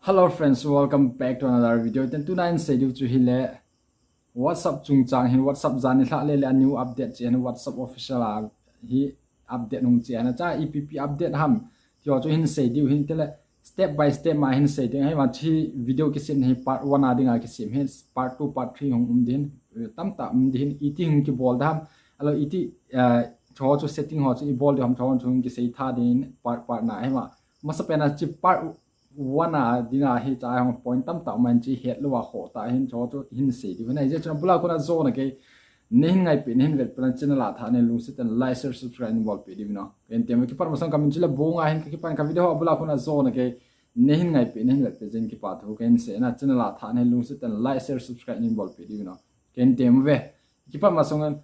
Hello friends, welcome back to another video. Then tonight schedule to hile WhatsApp chung chang hin WhatsApp zani thla le new update chen WhatsApp official hi update nung chen cha EPP update ham tyo chu hin schedule hin tele step by step ma hin schedule hai ma chi video ki sin hi part 1 adinga ki sim hin part 2 part 3 hong din tam ta din Etih hung ki bol dam alo Etih cho chu setting ho chu bol dam thon chung ki sei tha din part na hai ma masapena chi part wana dinga hi cha hong point tam ta man chi het luwa kho ta hin cho chu hin se di na je chon bula kona zo na ke nin ngai pin hin vet plan channel la tha ne lu sit and like share subscribe bol pi di no ken tem ki par masang kam chila Buonga hin ki pan ka video bula kona zo na ke nin ngai pin hin vet present ki pa thu ken se na channel la tha ne lu sit and like share subscribe bol pi di no ken tem ve ki par masang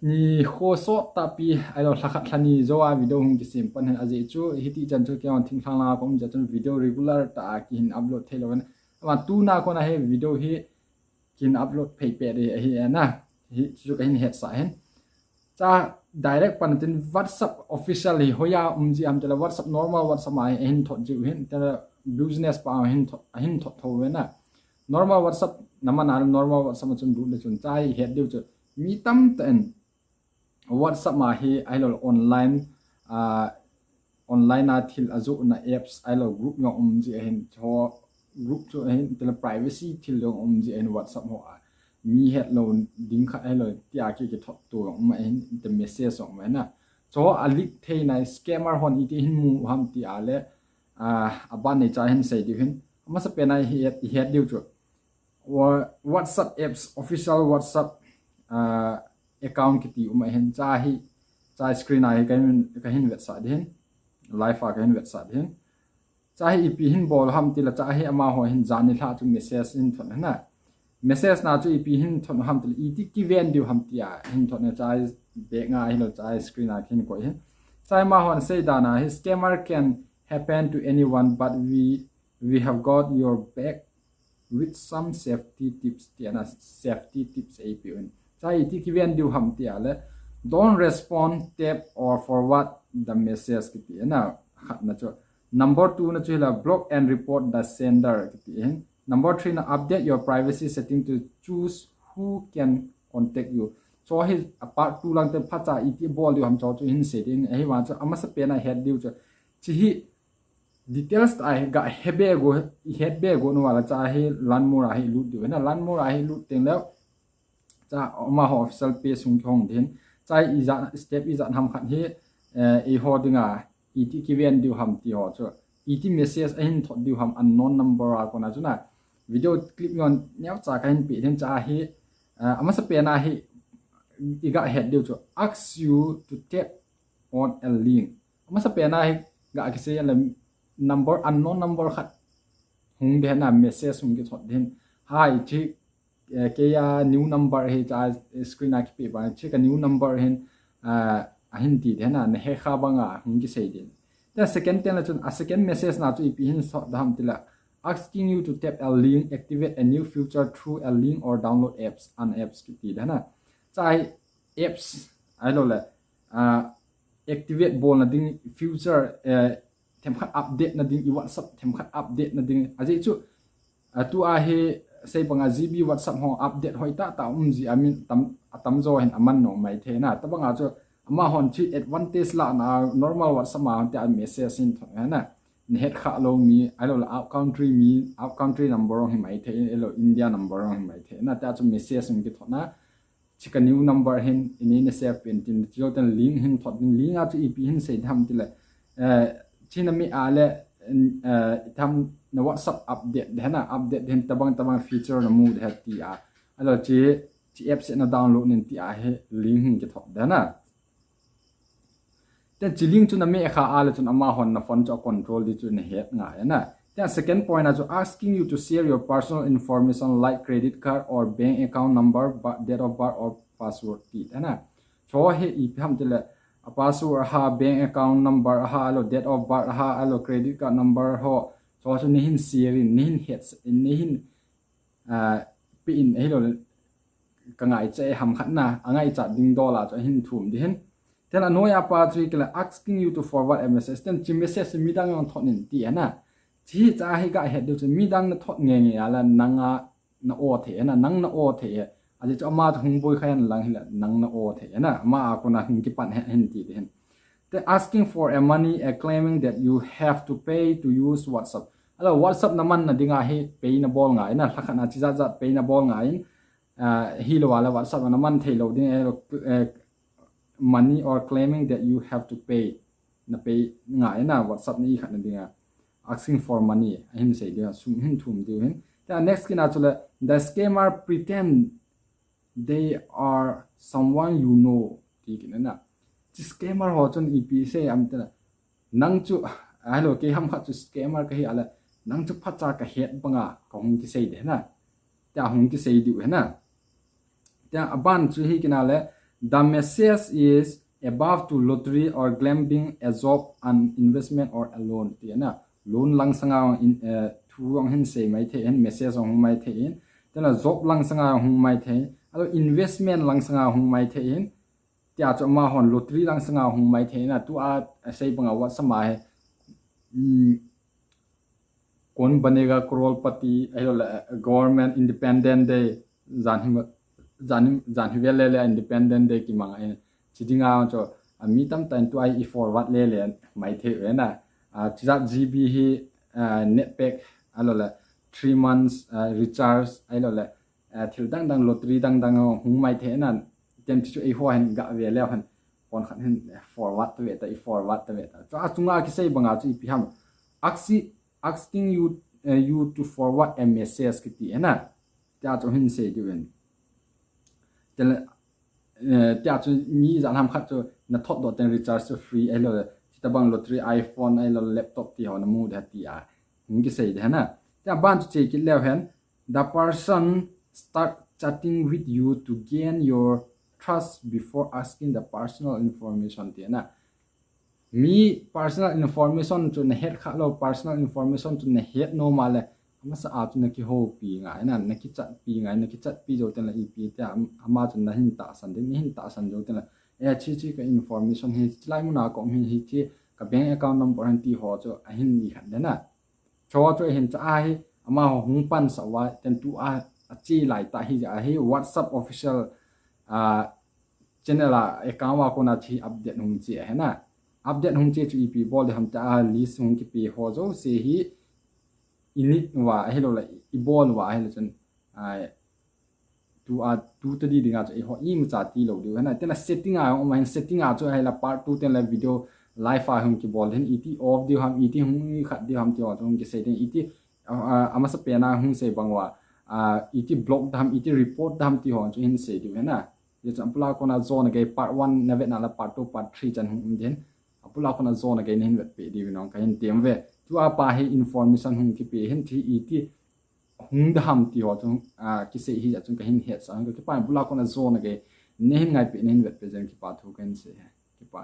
ni kho so ta pi ai lo thakhat thani zo a video hung ki sim pan aje chu hiti chan chu kyaw thing thang la kom ja chun video regular ta ki hin upload thelo wen ama tu na ko na he video hi kin upload phe pe de hi na hi chu ka hin het sa hen cha direct pan tin WhatsApp official hi hoya ji am tela WhatsApp normal WhatsApp mai hin thot ji hin tela business pa hin thot tho we na normal WhatsApp namana normal WhatsApp chun du le chun cha hi het diu chu mi tam ten WhatsApp ma hi ailo online na thil azu na apps ailo group ngo ji hin cho group chu hin tela privacy thil lo ji hin WhatsApp ho mi het lo ding kha ailo tia ki thot tu ma hin the message ong ma na cho alik thei na scammer hon iti hin mu ham ti ale aban ne cha hin sei di hin ma sa pe na het diu chu WhatsApp apps official WhatsApp account ki ti hen cha screen ai ka hin wet sa din live ka hin wet sa din cha hi ip hin bol ham ti la cha hi ama ho hin jani tha chu message in thon na message na chu ip hin thon ham ti iti ki ven diu ham ti a hin thon na cha be nga hi lo cha screen a khin ko hin cha ma hon say da na his scammer can happen to anyone but we have got your back with some safety tips tiana safety tips ap chai ti ki ven du ham ti ale don't respond tap or forward the message ki ti na khat na cho number 2 na chu la block and report the sender ki ti number 3 na update your privacy setting to choose who can contact you so his apart 2 lang te phacha iti bol yu ham cho chu hin setting ai wa cho ama sa pe na head diu cho chi hi details ai ga hebe go no wala cha hi lan mura hi lu du na lan mura hi lu teng la cha ma ho official page sung thong din chai iza step iza ham khan hi e ho dinga iti ki ven diu ham ti ho cho iti message ahin thot diu ham unknown number a kona chuna video clip ngon nyaw cha ka hin pi den cha hi ama sa pe na hi iga head diu cho ask you to tap on a link ama sa pe na hi ga ki se la number unknown number khat hung de na message hung ki thot din hi thi ke ya new number he cha screen a ki pe ba che ka new number hen ahin ti de na ne he kha banga hung ki sei din the second ten la chun a second message na chu ip hin so dam tila asking you to tap a link activate a new feature through a link or download apps an apps ki ti da na chai apps ai lo la activate bol na ding future them khat update na ding i WhatsApp them khat update na ding aje chu tu a he sei banga gb WhatsApp ho update hoi ta ji amin tam zo hen aman no mai the na ta banga chu ama hon chi advantage la na normal WhatsApp ma ta message in thong na ne het kha lo mi ai lo out country number ho mai the elo India number ho mai the na ta chu message ng ki thona chika new number hen in save pin tin jotan link hin thot link a chu ip hin sei dham ti la chinami ale tham na WhatsApp update dhana update den tabang feature na mu de ti a alo chi apps na download nin ti a he link hin ki thot dana te chi link chu na me kha ale chun ama hon na phone cho control di chu ne het nga ya na the second point is asking you to share your personal information like credit card or bank account number date of birth or password ti dana so he I pham ti le a password ha bank account number ha alo date of birth ha alo credit card number ho so so ni hin sharing ni hin het ni hin pin hello ka ngai che ham khat na angai cha ding dola cho hin thum di hin then anoya pa chui kala asking you to forward a message then chi message mi dang on thonin ti ana chi cha hi ga het du mi dang na thot nge nge ala nanga na o the na nang na o the aje cho ma hung boy khayan lang hila nang na o the na ma ko na hing ki pan hen ti den they asking for a money claiming that you have to pay to use WhatsApp ala WhatsApp na man na dinga he pay na bol nga ina lakhana chi za pay na bol nga in hi lo wala WhatsApp na man thei lo ding money or claiming that you have to pay na pay nga ina WhatsApp ni khan dinga asking for money him say dia sum hin thum diu hin the next kina chula the scammer pretend they are someone you know ti kina na chi scammer ho chon ep say am ta nang chu hello ke ham kha chu scammer ka hi ala nang chu phacha ka het banga ka hung ki sei de na ta hung ki sei diu na ta aban chu hi kina le the message is above to lottery or gambling a job an investment or a loan ti na loan lang sanga in thu ong hin sei mai the en message ong mai the in tena job lang sanga hung mai the alo investment lang sanga hung mai the in tia cho ma hon lottery lang sanga hung mai the na tu a sei banga wa sama he kon banega crorepati ayo government independent day janhi vele independent day ki manga chidinga cho mi tam tan tu I for what le mai the na chizat gb hi net pack alola 3 months recharge alola thil dang lottery dang hung mai the na tem chu ai ho han ga ve le han kon khan hin for what to ta I for what to ta cha chunga ki sei banga chi pi ham asking you to forward a message ki ti na ta cho hin sei diwen tel ta chu mi zan ham khat chu na thot do ten recharge free alola tabang lottery iPhone ai lo laptop ti ho na mu da ti a ngi sei de na ta ban tu che ki le hen the person start chatting with you to gain your trust before asking the personal information ti na mi personal information chu na het kha lo personal information chu na het no male ama sa a chu na ki ho pi nga na na ki chat pi jo ten la ep ta ama chu na hin ta san ding hin ta san jo ten la chi ka information hi chlai mu na ko hi chi ka bank account number han ti ho cho a hin ni khan na cho hin cha a hi ama hung pan sa wa ten tu a chi lai ta hi ja hi WhatsApp official channel account wa ko na chi update hung chi he na update hung chi chu ep bol ham ta list hung ki pi ho zo se hi init wa hi lo la I bol wa hi lo chen tu ta di dinga cho ho im cha ti lo du na tena setting a on my setting a cho hai la part 2 ten la video live a hum ki bol hen iti off di ham iti hum khat di ham ti ho jong ki setting iti ama sa pena hum se bangwa iti block dam iti report dam ti ho cho hin se di na ye champula ko na zone ge part 1 na vet na la part 2 part 3 chan hum den apula ko na zone ge nen vet pe di winong ka hin tem ve tu a pa he information hum ki pe hen thi iti hung dam ti ho chung ki se hi ja chung ka hin het sang ki pa bula ko na zone ge nen ngai pe nen vet pe jen ki pa thu kan se ki pa